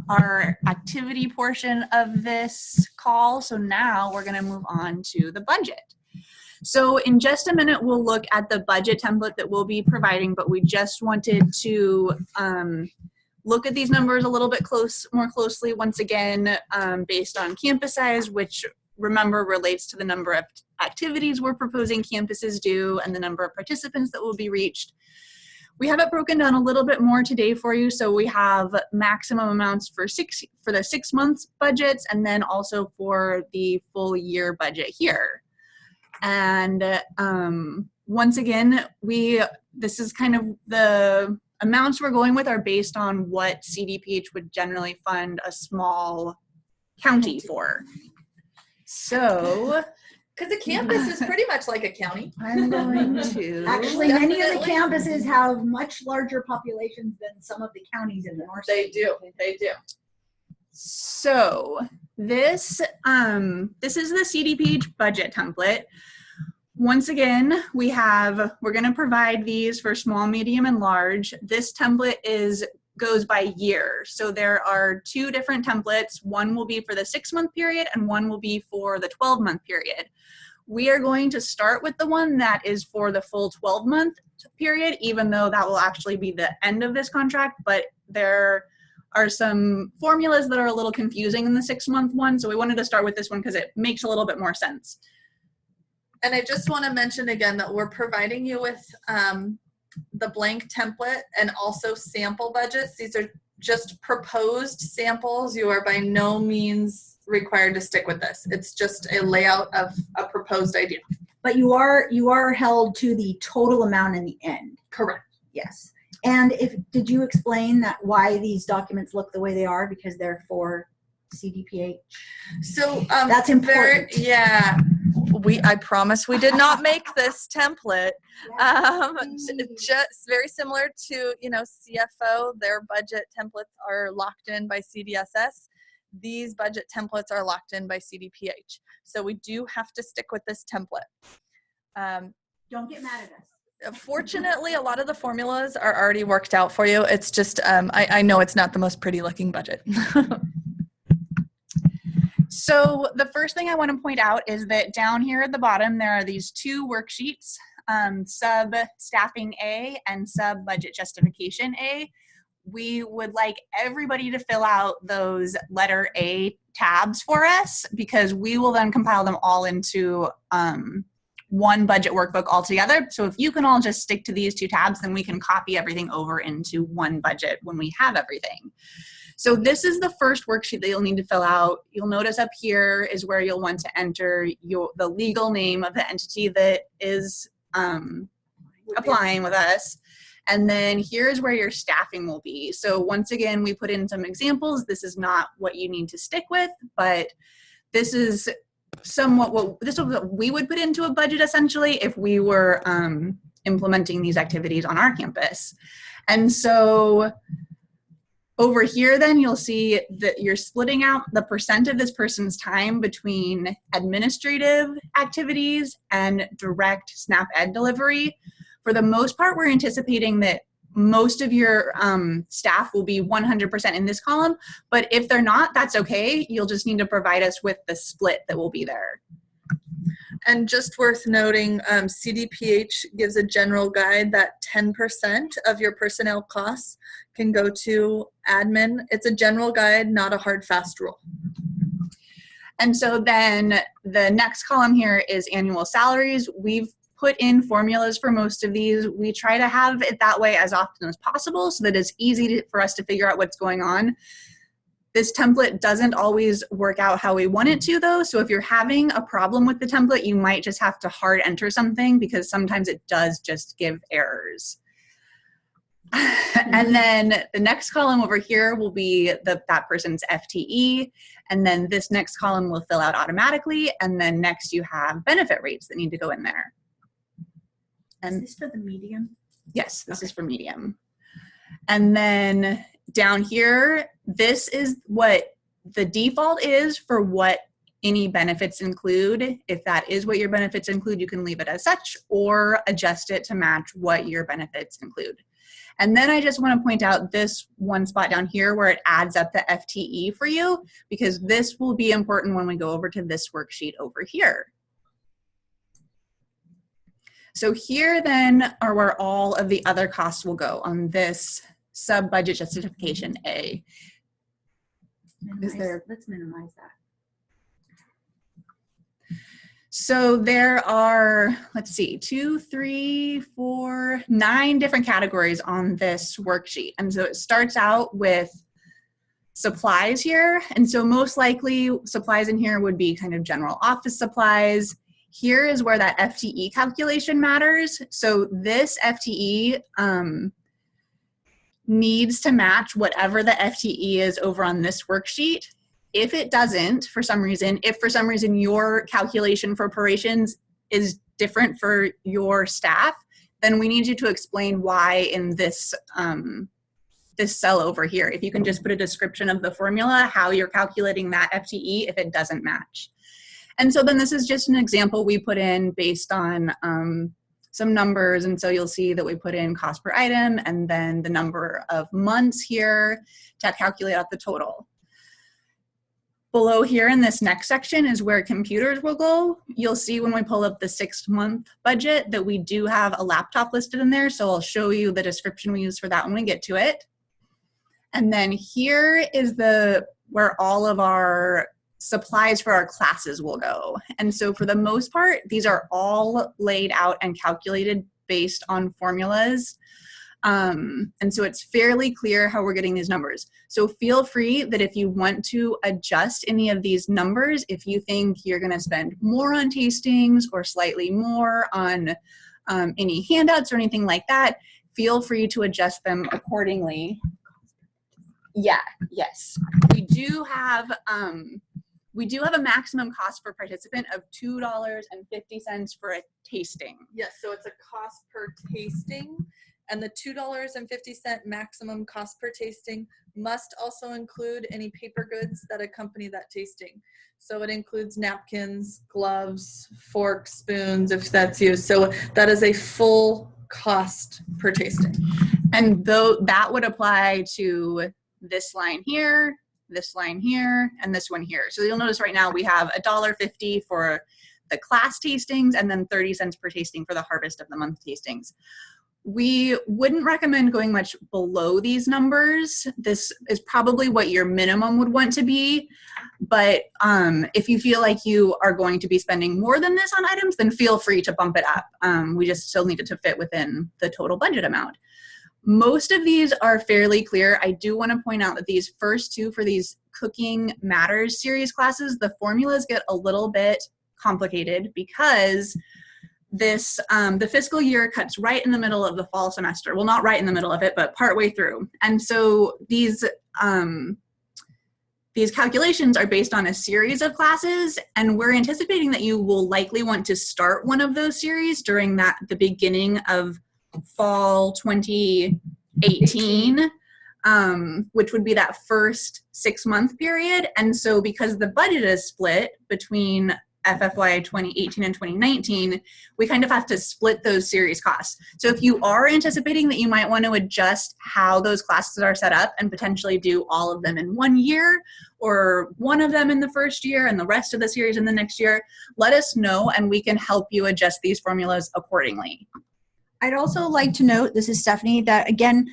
our activity portion of this call. So now we're going to move on to the budget. So in just a minute, we'll look at the budget template that we'll be providing, but we just wanted to look at these numbers a little bit more closely once again, based on campus size, which remember relates to the number of activities we're proposing campuses do and the number of participants that will be reached. We have it broken down a little bit more today for you. So we have maximum amounts for the 6 months budgets, and then also for the full year budget here. And once again, this is kind of the amounts we're going with are based on what CDPH would generally fund a small county for. So, because a campus is pretty much like a county. I'm going to. Actually, many of the campuses have much larger populations than some of the counties in the north. They do. They do. So this is the CDPH budget template. Once again, we're going to provide these for small, medium, and large. This template goes by year. So there are 2 different templates. One will be for the 6-month period and one will be for the 12-month period. We are going to start with the one that is for the full 12-month period, even though that will actually be the end of this contract, but there are some formulas that are a little confusing in the 6-month one. So we wanted to start with this one because it makes a little bit more sense. And I just want to mention again that we're providing you with the blank template and also sample budgets. These are just proposed samples. You are by no means required to stick with this. It's just a layout of a proposed idea. But you are held to the total amount in the end. Correct. Yes. And did you explain that why these documents look the way they are? Because they're for CDPH. So that's important. Yeah. I promise we did not make this template. Just very similar to, CFO, their budget templates are locked in by CDSS. These budget templates are locked in by CDPH. So we do have to stick with this template. Don't get mad at us. Fortunately, a lot of the formulas are already worked out for you. It's just, I know it's not the most pretty looking budget. So the first thing I want to point out is that down here at the bottom, there are these 2 worksheets, sub staffing A and sub budget justification A. We would like everybody to fill out those letter A tabs for us, because we will then compile them all into one budget workbook altogether. So if you can all just stick to these 2 tabs, then we can copy everything over into one budget when we have everything. So this is the first worksheet that you'll need to fill out. You'll notice up here is where you'll want to enter the legal name of the entity that is applying with us. And then here's where your staffing will be. So once again, we put in some examples. This is not what you need to stick with, but this is somewhat what we would put into a budget essentially if we were implementing these activities on our campus. And so over here, then you'll see that you're splitting out the % of this person's time between administrative activities and direct SNAP-Ed delivery. For the most part, we're anticipating that most of your staff will be 100% in this column, but if they're not, that's okay. You'll just need to provide us with the split that will be there. And just worth noting, CDPH gives a general guide that 10% of your personnel costs can go to admin. It's a general guide, not a hard, fast rule. And so then the next column here is annual salaries. We've put in formulas for most of these. We try to have it that way as often as possible so that it's easy for us to figure out what's going on. This template doesn't always work out how we want it to, though. So if you're having a problem with the template, you might just have to hard enter something because sometimes it does just give errors. And then the next column over here will be that person's FTE. And then this next column will fill out automatically. And then next you have benefit rates that need to go in there. And is this for the medium? Yes, this is for medium. And then down here, this is what the default is for what any benefits include. If that is what your benefits include, you can leave it as such or adjust it to match what your benefits include. And then I just want to point out this one spot down here where it adds up the FTE for you, because this will be important when we go over to this worksheet over here. So here then are where all of the other costs will go on this sub-budget justification A. Let's minimize that. So there are, let's see, 9 different categories on this worksheet. And so it starts out with supplies here. And so most likely supplies in here would be kind of general office supplies. Here is where that FTE calculation matters. So this FTE needs to match whatever the FTE is over on this worksheet. If it doesn't, for some reason, if for some reason your calculation for operations is different for your staff, then we need you to explain why in this, this cell over here. If you can just put a description of the formula, how you're calculating that FTE if it doesn't match. And so then this is just an example we put in based on some numbers. And so you'll see that we put in cost per item and then the number of months here to calculate out the total. Below here in this next section is where computers will go. You'll see when we pull up the 6-month budget that we do have a laptop listed in there. So I'll show you the description we use for that when we get to it. And then here is where all of our supplies for our classes will go. And so for the most part, these are all laid out and calculated based on formulas. And so it's fairly clear how we're getting these numbers. So feel free that if you want to adjust any of these numbers, if you think you're going to spend more on tastings or slightly more on any handouts or anything like that, feel free to adjust them accordingly. Yeah, yes. We do have a maximum cost per participant of $2.50 for a tasting. Yes, so it's a cost per tasting. And the $2.50 maximum cost per tasting must also include any paper goods that accompany that tasting. So it includes napkins, gloves, forks, spoons, if that's used. So that is a full cost per tasting. And though that would apply to this line here, and this one here. So you'll notice right now we have $1.50 for the class tastings and then 30 cents per tasting for the harvest of the month tastings. We wouldn't recommend going much below these numbers. This is probably what your minimum would want to be. But if you feel like you are going to be spending more than this on items, then feel free to bump it up. We just still need it to fit within the total budget amount. Most of these are fairly clear. I do want to point out that these first two for these Cooking Matters series classes, the formulas get a little bit complicated because this the fiscal year cuts right in the middle of the fall semester. Well, not right in the middle of it, but partway through. And so these calculations are based on a series of classes, and we're anticipating that you will likely want to start one of those series during the beginning of fall 2018, which would be that first 6-month period. And so because the budget is split between FFY 2018 and 2019, we kind of have to split those series costs. So if you are anticipating that you might want to adjust how those classes are set up and potentially do all of them in 1 year or one of them in the first year and the rest of the series in the next year, let us know and we can help you adjust these formulas accordingly. I'd also like to note, this is Stephanie, that again,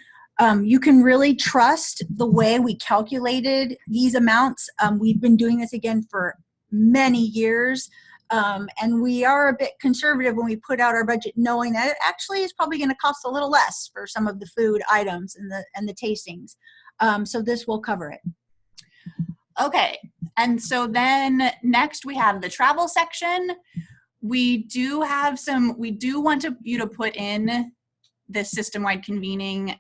you can really trust the way we calculated these amounts. We've been doing this again for many years, and we are a bit conservative when we put out our budget, knowing that it actually is probably going to cost a little less for some of the food items and the tastings. So this will cover it. Okay, and so then next we have the travel section. We do want you to put in this system-wide convening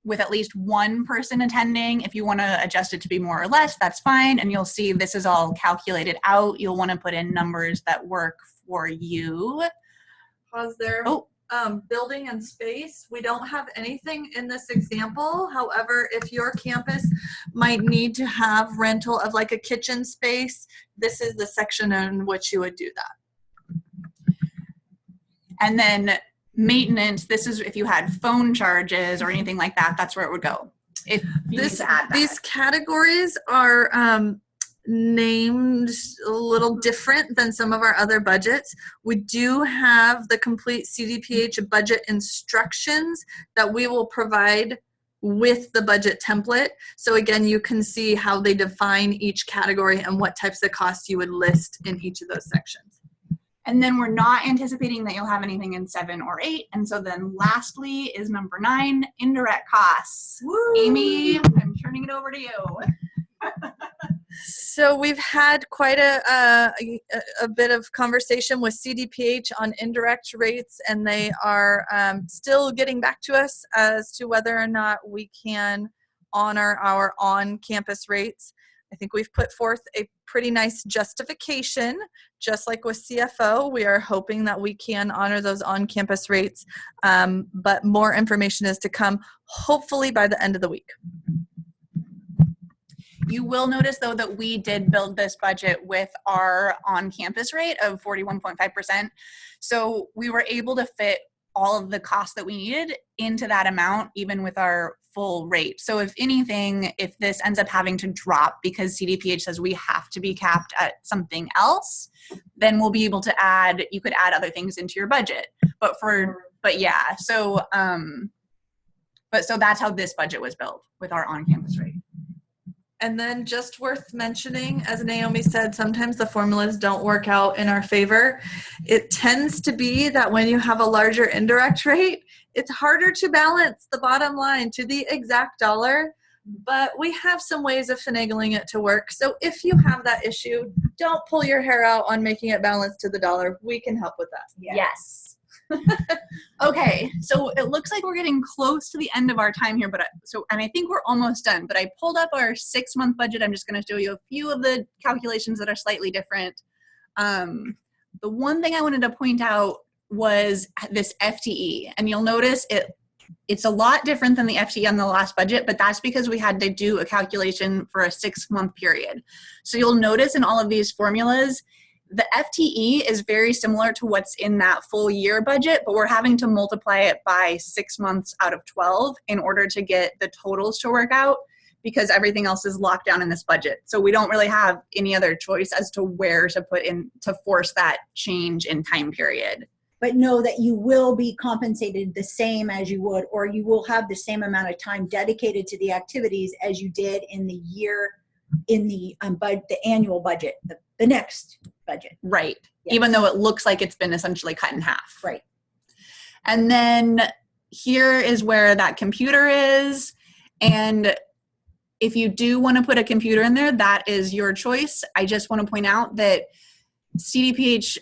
with at least one person attending. If you want to adjust it to be more or less, that's fine. And you'll see this is all calculated out. You'll want to put in numbers that work for you. Pause there. Oh. Building and space, we don't have anything in this example. However, if your campus might need to have rental of like a kitchen space, this is the section in which you would do that. And then maintenance, this is if you had phone charges or anything like that, that's where it would go. If you need to add that. These categories are named a little different than some of our other budgets. We do have the complete CDPH budget instructions that we will provide with the budget template. So again, you can see how they define each category and what types of costs you would list in each of those sections. And then we're not anticipating that you'll have anything in 7 or 8. And so then lastly is number 9, indirect costs. Woo! Amy, I'm turning it over to you. So we've had quite a bit of conversation with CDPH on indirect rates, and they are still getting back to us as to whether or not we can honor our on-campus rates. I think we've put forth a pretty nice justification, just like with CFO. We are hoping that we can honor those on-campus rates, but more information is to come, hopefully by the end of the week. You will notice, though, that we did build this budget with our on-campus rate of 41.5%. So we were able to fit all of the costs that we needed into that amount, even with our full rate. So if anything, if this ends up having to drop because CDPH says we have to be capped at something else, then we'll be able to add, you could add other things into your budget. But yeah, so that's how this budget was built, with our on-campus rate. And then just worth mentioning, as Naomi said, sometimes the formulas don't work out in our favor. It tends to be that when you have a larger indirect rate, it's harder to balance the bottom line to the exact dollar, but we have some ways of finagling it to work. So if you have that issue, don't pull your hair out on making it balance to the dollar. We can help with that. Yes. Okay, so it looks like we're getting close to the end of our time here, and I think we're almost done, but I pulled up our 6-month budget. I'm just going to show you a few of the calculations that are slightly different. The one thing I wanted to point out was this FTE, and you'll notice it's a lot different than the FTE on the last budget, but that's because we had to do a calculation for a 6-month period. So you'll notice in all of these formulas, the FTE is very similar to what's in that full year budget, but we're having to multiply it by 6 months out of 12 in order to get the totals to work out, because everything else is locked down in this budget. So we don't really have any other choice as to where to put in to force that change in time period. But know that you will be compensated the same as you would, or you will have the same amount of time dedicated to the activities as you did in the year, in the annual budget, the next budget. Right. Yes. Even though it looks like it's been essentially cut in half. Right. And then here is where that computer is. And if you do want to put a computer in there, that is your choice. I just want to point out that CDPH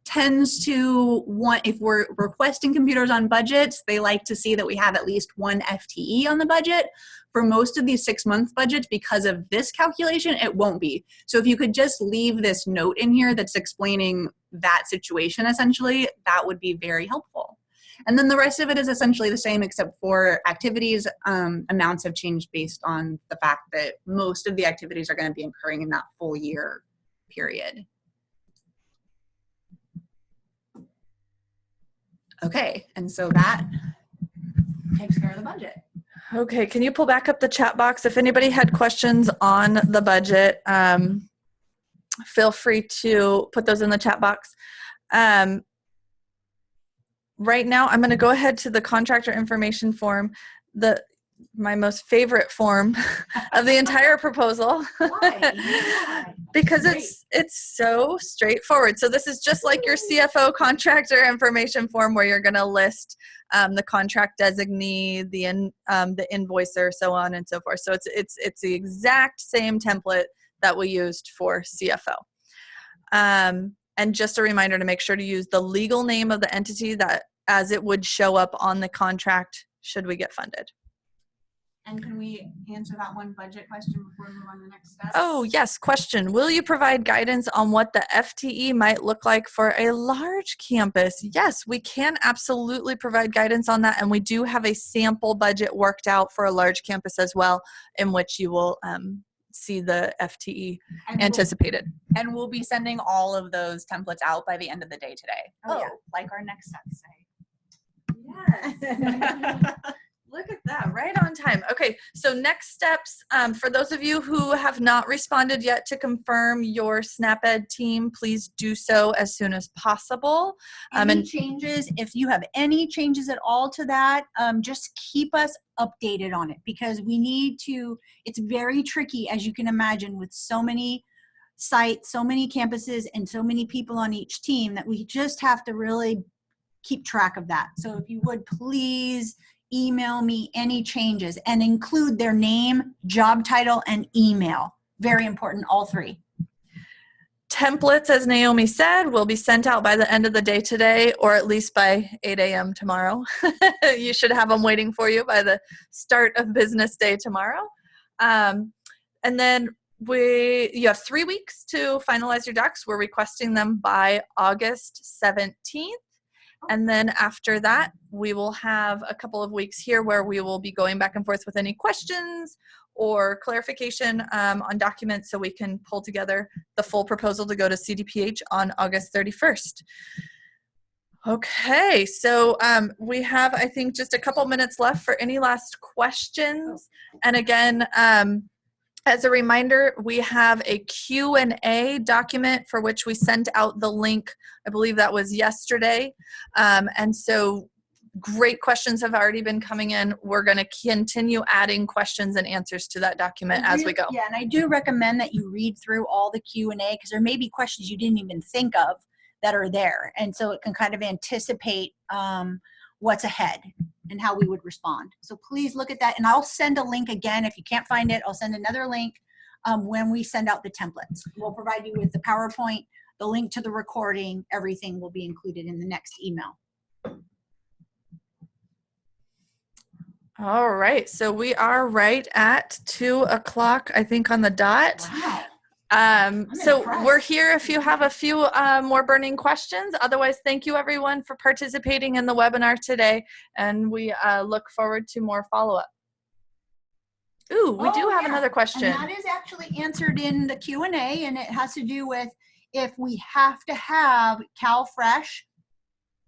tends to want, if we're requesting computers on budgets, they like to see that we have at least 1 FTE on the budget. For most of these 6-month budgets, because of this calculation, it won't be. So if you could just leave this note in here that's explaining that situation, essentially, that would be very helpful. And then the rest of it is essentially the same, except for activities. Amounts have changed based on the fact that most of the activities are going to be occurring in that full year period. Okay, and so that takes care of the budget. Okay, can you pull back up the chat box? If anybody had questions on the budget, feel free to put those in the chat box. Right now, I'm going to go ahead to the contractor information form, my most favorite form of the entire proposal. Why? Because it's so straightforward. So this is just like your CFO contractor information form where you're going to list the contract designee, the invoicer, so on and so forth. So it's the exact same template that we used for CFO. And just a reminder to make sure to use the legal name of the entity that as it would show up on the contract should we get funded. And can we answer that one budget question before we move on to the next step? Oh, yes. Question. Will you provide guidance on what the FTE might look like for a large campus? Yes, we can absolutely provide guidance on that. And we do have a sample budget worked out for a large campus as well, in which you will see the FTE anticipated. And we'll be sending all of those templates out by the end of the day today. Oh, yeah. Like our next steps say. Yes. Look at that, right on time. Okay, so next steps, for those of you who have not responded yet to confirm your SNAP-Ed team, please do so as soon as possible. Any changes, if you have any changes at all to that, just keep us updated on it because we need to, it's very tricky, as you can imagine, with so many sites, so many campuses, and so many people on each team that we just have to really keep track of that. So if you would please email me any changes and include their name, job title, and email. Very important, all three. Templates, as Naomi said, will be sent out by the end of the day today, or at least by 8 a.m. tomorrow. You should have them waiting for you by the start of business day tomorrow. And then you have 3 weeks to finalize your docs. We're requesting them by August 17th. And then after that, we will have a couple of weeks here where we will be going back and forth with any questions or clarification on documents so we can pull together the full proposal to go to CDPH on August 31st. Okay, so we have, I think, just a couple minutes left for any last questions. And again, as a reminder, we have a Q&A document for which we sent out the link. I believe that was yesterday. And so great questions have already been coming in. We're going to continue adding questions and answers to that document as we go. Yeah, and I do recommend that you read through all the Q&A because there may be questions you didn't even think of that are there. And so it can kind of anticipate what's ahead and how we would respond. So please look at that. And I'll send a link again. If you can't find it, I'll send another link when we send out the templates. We'll provide you with the PowerPoint, the link to the recording, everything will be included in the next email. All right, so we are right at 2 o'clock, I think, on the dot. Wow. So we're here if you have a few more burning questions. Otherwise, thank you everyone for participating in the webinar today, and we look forward to more follow-up. Ooh, we do have another question. And that is actually answered in the Q&A, and it has to do with if we have to have CalFresh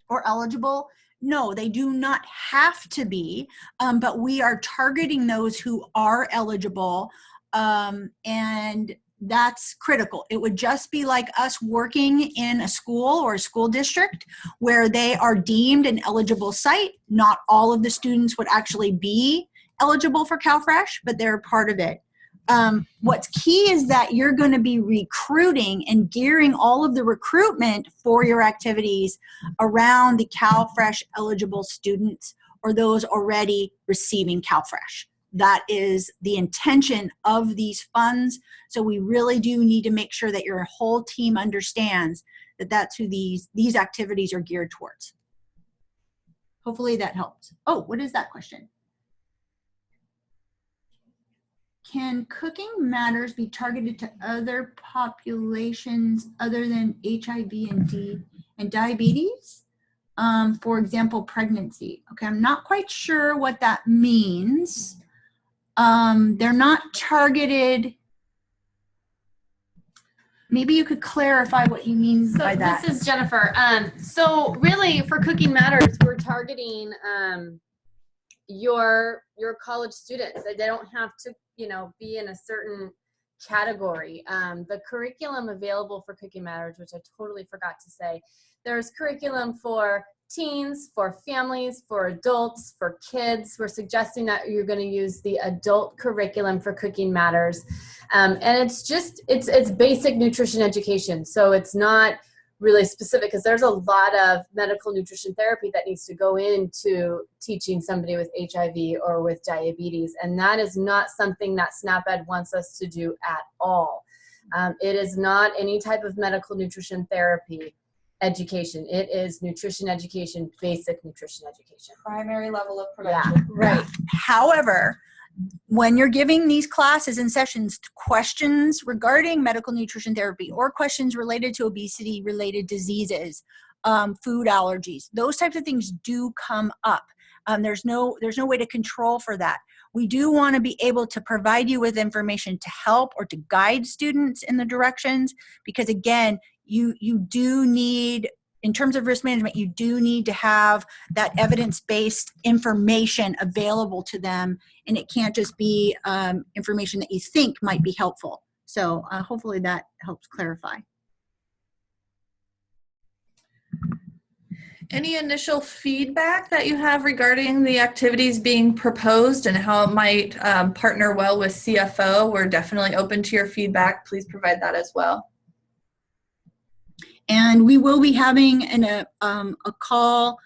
or eligible. No, they do not have to be, but we are targeting those who are eligible, and that's critical. It would just be like us working in a school or a school district where they are deemed an eligible site. Not all of the students would actually be eligible for CalFresh, but they're part of it. What's key is that you're going to be recruiting and gearing all of the recruitment for your activities around the CalFresh eligible students or those already receiving CalFresh. That is the intention of these funds. So we really do need to make sure that your whole team understands that that's who these activities are geared towards. Hopefully that helps. Oh, what is that question? Can cooking matters be targeted to other populations other than HIV and diabetes? For example, pregnancy. Okay, I'm not quite sure what that means. They're not targeted. maybe you could clarify what he means So by that. this is Jennifer. So really for Cooking Matters, we're targeting your college students. They don't have to, be in a certain category. The curriculum available for Cooking Matters, which I totally forgot to say, there's curriculum for teens, for families, for adults, for kids. We're suggesting that you're going to use the adult curriculum for Cooking Matters. And it's basic nutrition education. So it's not really specific because there's a lot of medical nutrition therapy that needs to go into teaching somebody with HIV or with diabetes. And that is not something that SNAP-Ed wants us to do at all. It is not any type of medical nutrition therapy education. It is nutrition education, basic nutrition education. Primary level of Yeah. prevention. Right. However, when you're giving these classes and sessions, questions regarding medical nutrition therapy or questions related to obesity related diseases, food allergies, those types of things do come up. There's no way to control for that. We do want to be able to provide you with information to help or to guide students in the directions, because again, you do need, in terms of risk management, you do need to have that evidence-based information available to them, and it can't just be information that you think might be helpful. So hopefully that helps clarify. Any initial feedback that you have regarding the activities being proposed and how it might partner well with CFO? We're definitely open to your feedback. Please provide that as well. And we will be having a call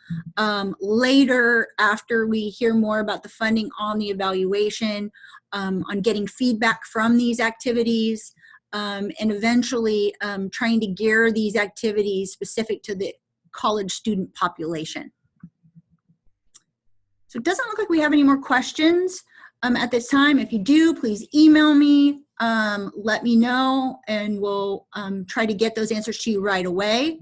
later after we hear more about the funding on the evaluation, on getting feedback from these activities, and eventually trying to gear these activities specific to the college student population. So it doesn't look like we have any more questions at this time. If you do, please email me. Let me know, and we'll try to get those answers to you right away.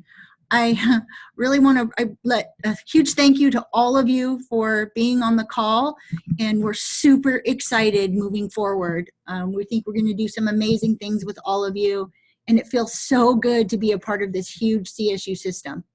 I really want to let a huge thank you to all of you for being on the call, and we're super excited moving forward. We think we're going to do some amazing things with all of you, and it feels so good to be a part of this huge CSU system.